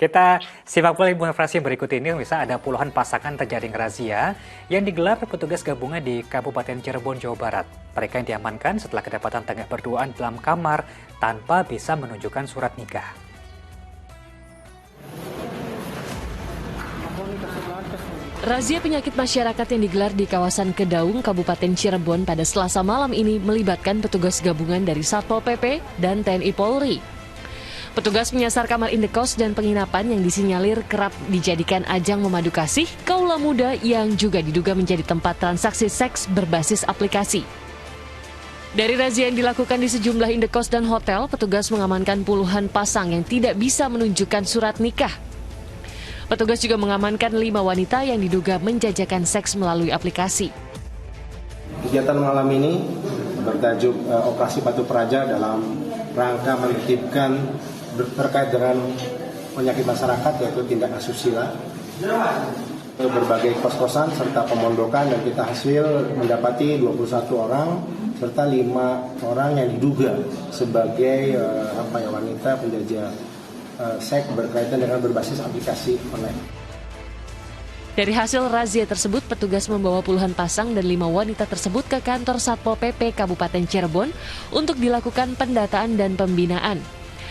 Kita simak pula informasi berikut ini, bisa ada puluhan pasangan terjaring razia yang digelar petugas gabungan di Kabupaten Cirebon, Jawa Barat. Mereka yang diamankan setelah kedapatan tengah berduaan dalam kamar tanpa bisa menunjukkan surat nikah. Razia penyakit masyarakat yang digelar di kawasan Kedaung, Kabupaten Cirebon pada Selasa malam ini melibatkan petugas gabungan dari Satpol PP dan TNI Polri. Petugas menyasar kamar indekos dan penginapan yang disinyalir kerap dijadikan ajang memadu kasih kaula muda yang juga diduga menjadi tempat transaksi seks berbasis aplikasi. Dari razia yang dilakukan di sejumlah indekos dan hotel, petugas mengamankan puluhan pasang yang tidak bisa menunjukkan surat nikah. Petugas juga mengamankan 5 wanita yang diduga menjajakan seks melalui aplikasi. Kegiatan malam ini bertajuk Operasi Batu Praja dalam rangka menertibkan terkait dengan penyakit masyarakat, yaitu tindak asusila, berbagai kos-kosan serta pemondokan, dan kita hasil mendapati 21 orang serta 5 orang yang diduga sebagai wanita penjajah seks berkaitan dengan berbasis aplikasi online. Dari hasil razia tersebut, petugas membawa puluhan pasang dan 5 wanita tersebut ke kantor Satpol PP Kabupaten Cirebon untuk dilakukan pendataan dan pembinaan.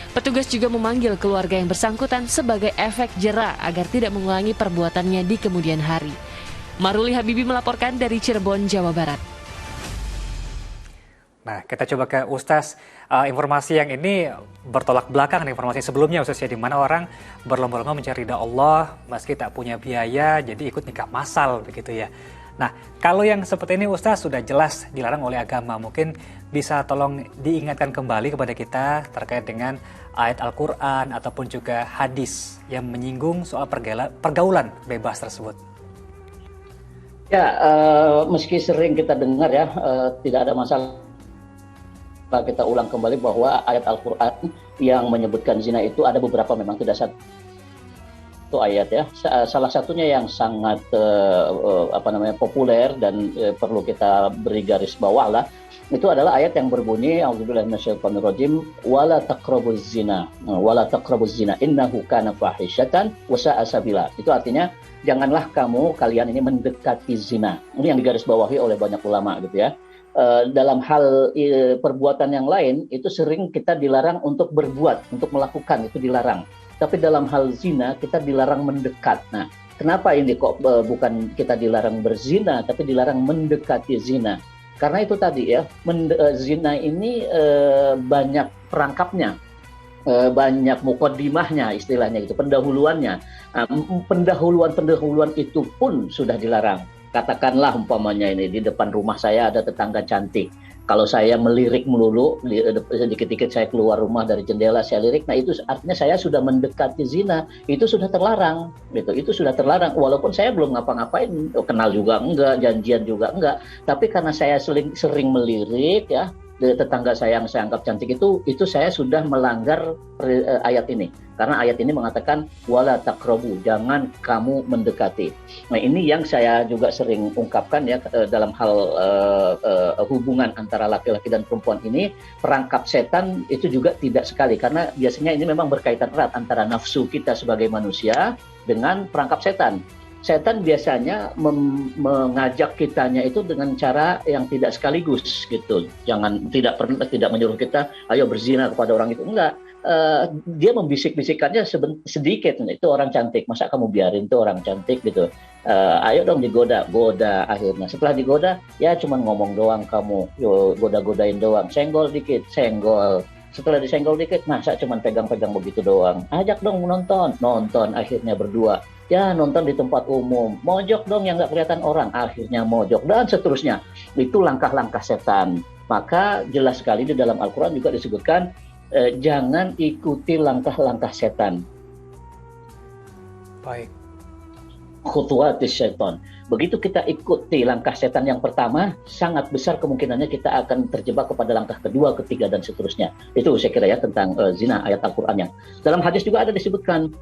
Petugas juga memanggil keluarga yang bersangkutan sebagai efek jera agar tidak mengulangi perbuatannya di kemudian hari. Maruli Habibi melaporkan dari Cirebon, Jawa Barat. Nah, kita coba ke Ustaz. Informasi yang ini bertolak belakang dengan informasi sebelumnya, Ustaz, ya, di mana orang berlomba-lomba mencari ridha Allah meski tak punya biaya, jadi ikut nikah massal begitu ya. Nah, kalau yang seperti ini Ustaz sudah jelas dilarang oleh agama, mungkin bisa tolong diingatkan kembali kepada kita terkait dengan ayat Al-Quran ataupun juga hadis yang menyinggung soal pergaulan bebas tersebut. Ya, meski sering kita dengar ya, tidak ada masalah. Kita ulang kembali bahwa ayat Al-Quran yang menyebutkan zina itu ada beberapa, memang tidak satu ayat ya. Salah satunya yang sangat populer dan perlu kita beri garis bawah lah, itu adalah ayat yang berbunyi a'udzubillahi minasyaitonirrajim wala taqrabuz zina innahu kana fahisyatan wa sa'a sabila. Itu artinya janganlah kalian ini mendekati zina. Ini yang digarisbawahi oleh banyak ulama gitu ya. Dalam hal perbuatan yang lain itu sering kita dilarang untuk berbuat, untuk melakukan, itu dilarang. Tapi dalam hal zina kita dilarang mendekat. Nah, kenapa ini kok bukan kita dilarang berzina tapi dilarang mendekati zina? Karena itu tadi ya, zina ini banyak perangkapnya, banyak mukodimahnya istilahnya itu, pendahuluannya. Pendahuluan itu pun sudah dilarang. Katakanlah umpamanya ini di depan rumah saya ada tetangga cantik. Kalau saya melirik melulu, sedikit-sedikit saya keluar rumah dari jendela saya lirik, nah itu artinya saya sudah mendekati zina. Itu sudah terlarang, gitu. Itu sudah terlarang. Walaupun saya belum ngapa-ngapain, kenal juga enggak, janjian juga enggak. Tapi karena saya sering melirik ya, tetangga saya yang saya anggap cantik itu saya sudah melanggar ayat ini. Karena ayat ini mengatakan wala taqrabu, jangan kamu mendekati. Nah, ini yang saya juga sering ungkapkan ya, dalam hal hubungan antara laki-laki dan perempuan ini, perangkap setan itu juga tidak sekali, karena biasanya ini memang berkaitan erat antara nafsu kita sebagai manusia dengan perangkap setan. Setan biasanya mengajak kitanya itu dengan cara yang tidak sekaligus gitu. Tidak menyuruh kita ayo berzina kepada orang itu, enggak. Dia membisik-bisikannya sedikit, itu orang cantik, masa kamu biarin tuh orang cantik gitu. Ayo dong goda akhirnya. Setelah digoda, ya cuman ngomong doang kamu, goda-godain doang, senggol dikit, senggol. Setelah disenggol dikit, masa cuman pegang-pegang begitu doang. Ajak dong nonton akhirnya berdua. Ya nonton di tempat umum, mojok dong yang nggak kelihatan orang, akhirnya mojok, dan seterusnya. Itu langkah-langkah setan. Maka jelas sekali di dalam Al-Quran juga disebutkan, jangan ikuti langkah-langkah setan. Baik. Khutuwatis syaitan. Begitu kita ikuti langkah setan yang pertama, sangat besar kemungkinannya kita akan terjebak kepada langkah kedua, ketiga, dan seterusnya. Itu saya kira ya tentang zina, ayat Al-Qur'annya. Dalam hadis juga ada disebutkan,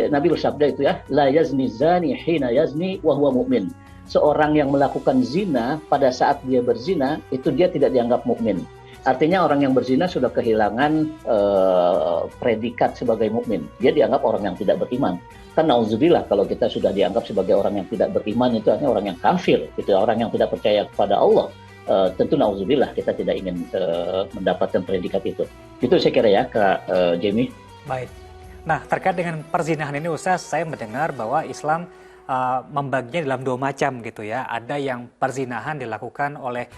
Nabi bersabda itu ya, la yazni zani hina yazni wa huwa mu'min. Seorang yang melakukan zina pada saat dia berzina, itu dia tidak dianggap mukmin. Artinya orang yang berzina sudah kehilangan predikat sebagai mukmin. Dia dianggap orang yang tidak beriman. Kan nauzubillah kalau kita sudah dianggap sebagai orang yang tidak beriman, itu artinya orang yang kafir, gitu, orang yang tidak percaya kepada Allah. Tentu nauzubillah kita tidak ingin mendapatkan predikat itu. Itu saya kira ya Kak Jamie. Baik. Nah, terkait dengan perzinahan ini Ustaz, saya mendengar bahwa Islam membaginya dalam dua macam gitu ya. Ada yang perzinahan dilakukan oleh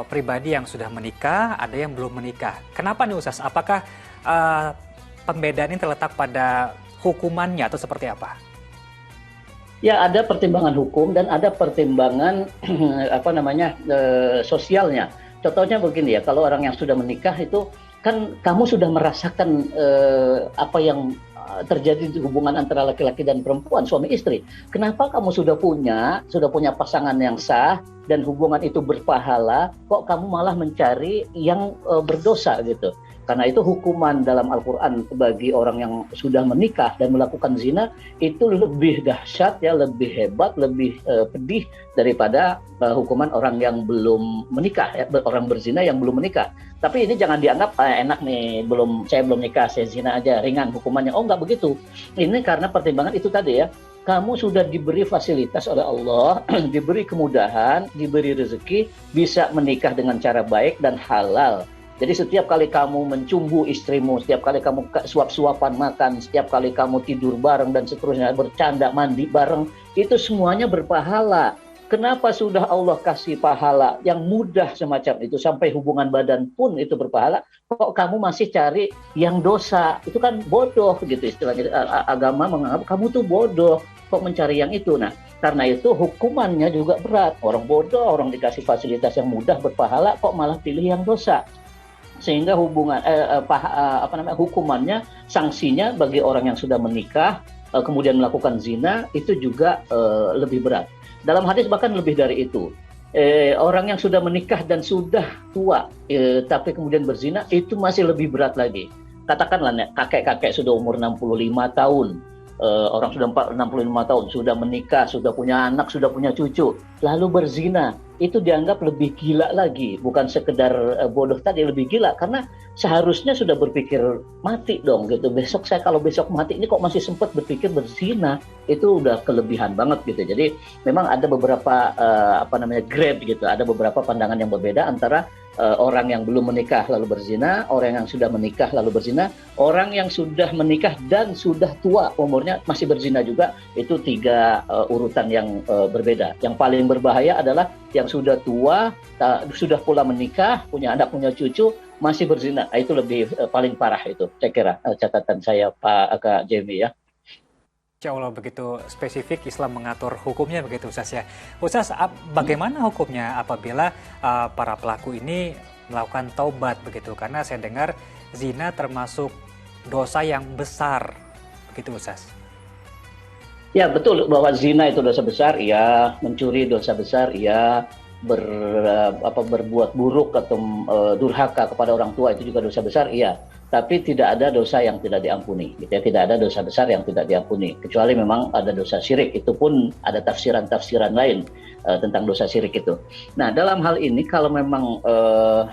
pribadi yang sudah menikah, ada yang belum menikah. Kenapa nih Ustaz? Apakah pembedaan ini terletak pada hukumannya atau seperti apa? Ya, ada pertimbangan hukum dan ada pertimbangan sosialnya. Contohnya begini ya, kalau orang yang sudah menikah itu kan kamu sudah merasakan apa yang terjadi di hubungan antara laki-laki dan perempuan, suami istri. Kenapa kamu sudah punya pasangan yang sah dan hubungan itu berpahala, kok kamu malah mencari yang berdosa gitu? Karena itu hukuman dalam Al-Quran bagi orang yang sudah menikah dan melakukan zina itu lebih dahsyat, ya, lebih hebat, lebih pedih daripada hukuman orang yang belum menikah, ya, orang berzina yang belum menikah. Tapi ini jangan dianggap enak nih, saya belum nikah, saya zina aja, ringan hukumannya. Oh, nggak begitu. Ini karena pertimbangan itu tadi ya. Kamu sudah diberi fasilitas oleh Allah, diberi kemudahan, diberi rezeki, bisa menikah dengan cara baik dan halal. Jadi setiap kali kamu mencumbu istrimu, setiap kali kamu suap-suapan makan, setiap kali kamu tidur bareng dan seterusnya, bercanda, mandi bareng, itu semuanya berpahala. Kenapa sudah Allah kasih pahala yang mudah semacam itu, sampai hubungan badan pun itu berpahala, kok kamu masih cari yang dosa? Itu kan bodoh gitu istilahnya. Agama menganggap kamu tuh bodoh, kok mencari yang itu. Nah, karena itu hukumannya juga berat. Orang bodoh, orang dikasih fasilitas yang mudah berpahala, kok malah pilih yang dosa. Sehingga hukumannya, sanksinya bagi orang yang sudah menikah kemudian melakukan zina itu juga lebih berat. Dalam hadis bahkan lebih dari itu. Orang yang sudah menikah dan sudah tua tapi kemudian berzina itu masih lebih berat lagi. Katakanlah kakek-kakek sudah umur 65 tahun. Orang sudah 65 tahun, sudah menikah, sudah punya anak, sudah punya cucu, lalu berzina, itu dianggap lebih gila lagi. Bukan sekedar bodoh tadi, lebih gila. Karena seharusnya sudah berpikir mati dong gitu. Kalau besok mati ini kok masih sempat berpikir berzina, itu udah kelebihan banget gitu. Jadi memang ada beberapa grade gitu, ada beberapa pandangan yang berbeda antara orang yang belum menikah lalu berzina, orang yang sudah menikah lalu berzina, orang yang sudah menikah dan sudah tua umurnya masih berzina juga. Itu tiga urutan yang berbeda. Yang paling berbahaya adalah yang sudah tua, sudah pula menikah, punya anak, punya cucu, masih berzina. Itu lebih paling parah itu. Saya kira catatan saya Kak Jamie ya. Insya Allah begitu spesifik Islam mengatur hukumnya begitu Ustaz ya. Ustaz, bagaimana hukumnya apabila para pelaku ini melakukan taubat begitu? Karena saya dengar zina termasuk dosa yang besar begitu Ustaz. Ya betul bahwa zina itu dosa besar, ya, mencuri dosa besar, ya, berbuat buruk atau durhaka kepada orang tua itu juga dosa besar, iya. Tapi tidak ada dosa yang tidak diampuni, gitu ya. Tidak ada dosa besar yang tidak diampuni, kecuali memang ada dosa syirik. Itu pun ada tafsiran-tafsiran lain tentang dosa syirik itu. Nah, dalam hal ini kalau memang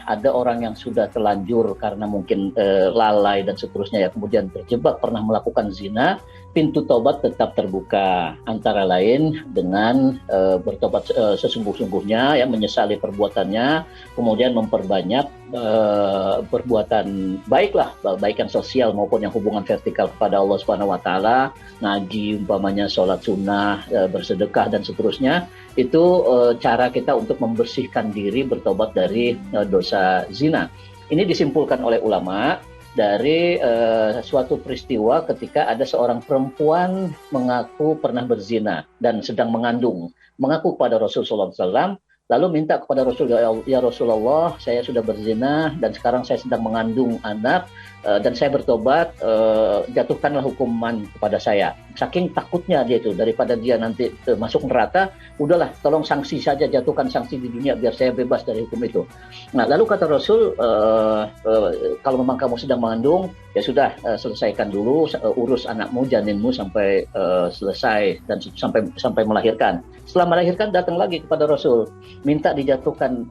ada orang yang sudah terlanjur karena mungkin lalai dan seterusnya, ya, kemudian terjebak pernah melakukan zina, pintu tobat tetap terbuka, antara lain dengan bertobat sesungguh-sungguhnya, ya, menyesali perbuatannya, kemudian memperbanyak perbuatan baiklah, baik yang sosial maupun yang hubungan vertikal kepada Allah Subhanahu wa taala, ngaji umpamanya, sholat sunnah, bersedekah dan seterusnya. Itu cara kita untuk membersihkan diri, bertobat dari dosa zina. Ini disimpulkan oleh ulama dari suatu peristiwa ketika ada seorang perempuan mengaku pernah berzina dan sedang mengandung, mengaku kepada Rasulullah SAW, lalu minta kepada Rasulullah, ya Rasulullah, saya sudah berzina dan sekarang saya sedang mengandung anak, dan saya bertobat, jatuhkanlah hukuman kepada saya. Saking takutnya dia itu, daripada dia nanti masuk neraka, udahlah tolong sanksi saja, jatuhkan sanksi di dunia biar saya bebas dari hukum itu. Nah, lalu kata Rasul, kalau memang kamu sedang mengandung, ya sudah, selesaikan dulu, urus anakmu, janinmu sampai selesai dan sampai melahirkan. Setelah melahirkan datang lagi kepada Rasul, minta dijatuhkan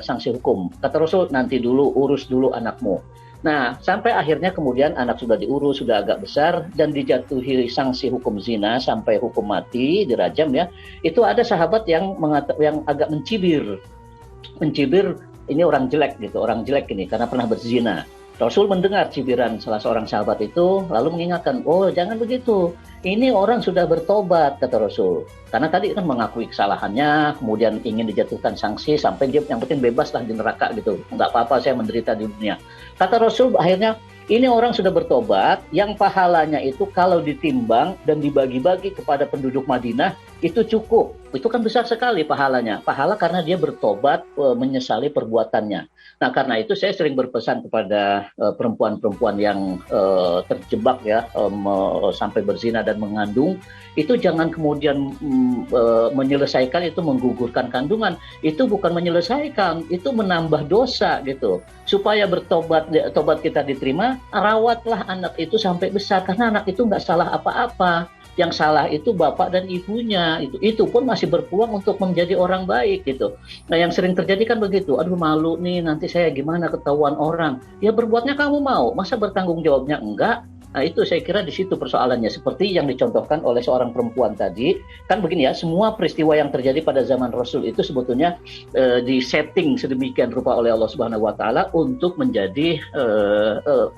sanksi hukum. Kata Rasul, nanti dulu, urus dulu anakmu. Nah, sampai akhirnya kemudian anak sudah diurus, sudah agak besar, dan dijatuhi sanksi hukum zina sampai hukum mati, dirajam ya. Itu ada sahabat yang agak mencibir ini orang jelek gitu, orang jelek ini karena pernah berzina. Rasul mendengar cibiran salah seorang sahabat itu, lalu mengingatkan, oh jangan begitu, ini orang sudah bertobat, kata Rasul. Karena tadi kan mengakui kesalahannya, kemudian ingin dijatuhkan sanksi, sampai dia yang penting bebas lah di neraka gitu. Nggak apa-apa saya menderita di dunia. Kata Rasul akhirnya, ini orang sudah bertobat, yang pahalanya itu kalau ditimbang dan dibagi-bagi kepada penduduk Madinah, itu cukup. Itu kan besar sekali pahalanya. Pahala karena dia bertobat, menyesali perbuatannya. Nah, karena itu saya sering berpesan kepada perempuan-perempuan yang terjebak ya, sampai berzina dan mengandung, itu jangan kemudian menyelesaikan itu menggugurkan kandungan. Itu bukan menyelesaikan, itu menambah dosa gitu. Supaya tobat kita diterima, rawatlah anak itu sampai besar, karena anak itu nggak salah apa-apa. Yang salah itu bapak dan ibunya, itu pun masih berpeluang untuk menjadi orang baik gitu. Nah, yang sering terjadi kan begitu, aduh malu nih, nanti saya gimana ketahuan orang. Ya berbuatnya kamu mau, masa bertanggung jawabnya enggak? Nah, itu saya kira di situ persoalannya, seperti yang dicontohkan oleh seorang perempuan tadi. Kan begini ya, semua peristiwa yang terjadi pada zaman Rasul itu sebetulnya disetting sedemikian rupa oleh Allah Subhanahu wa taala untuk menjadi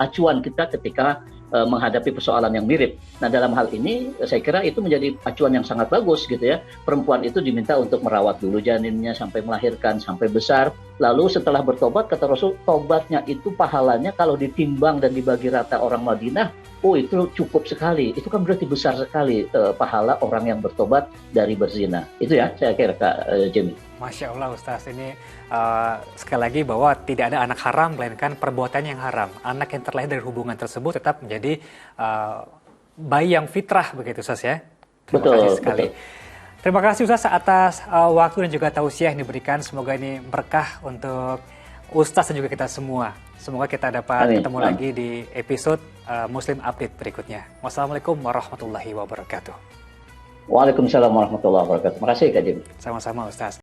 acuan kita ketika menghadapi persoalan yang mirip. Nah, dalam hal ini saya kira itu menjadi acuan yang sangat bagus gitu ya. Perempuan itu diminta untuk merawat dulu janinnya sampai melahirkan, sampai besar. Lalu setelah bertobat, kata Rasul, tobatnya itu pahalanya kalau ditimbang dan dibagi rata orang Madinah, oh itu cukup sekali. Itu kan berarti besar sekali pahala orang yang bertobat dari berzina. Itu ya, saya kira Kak Jimmy. Masya Allah Ustaz, ini sekali lagi bahwa tidak ada anak haram, melainkan perbuatan yang haram. Anak yang terlahir dari hubungan tersebut tetap menjadi bayi yang fitrah begitu Ustaz ya. Terima kasih sekali. Betul. Terima kasih Ustaz atas waktu dan juga tausiah yang diberikan. Semoga ini berkah untuk Ustaz dan juga kita semua. Semoga kita dapat ketemu lagi di episode Muslim Update berikutnya. Wassalamualaikum warahmatullahi wabarakatuh. Waalaikumsalam warahmatullahi wabarakatuh. Terima kasih Kak Jim. Sama-sama Ustaz.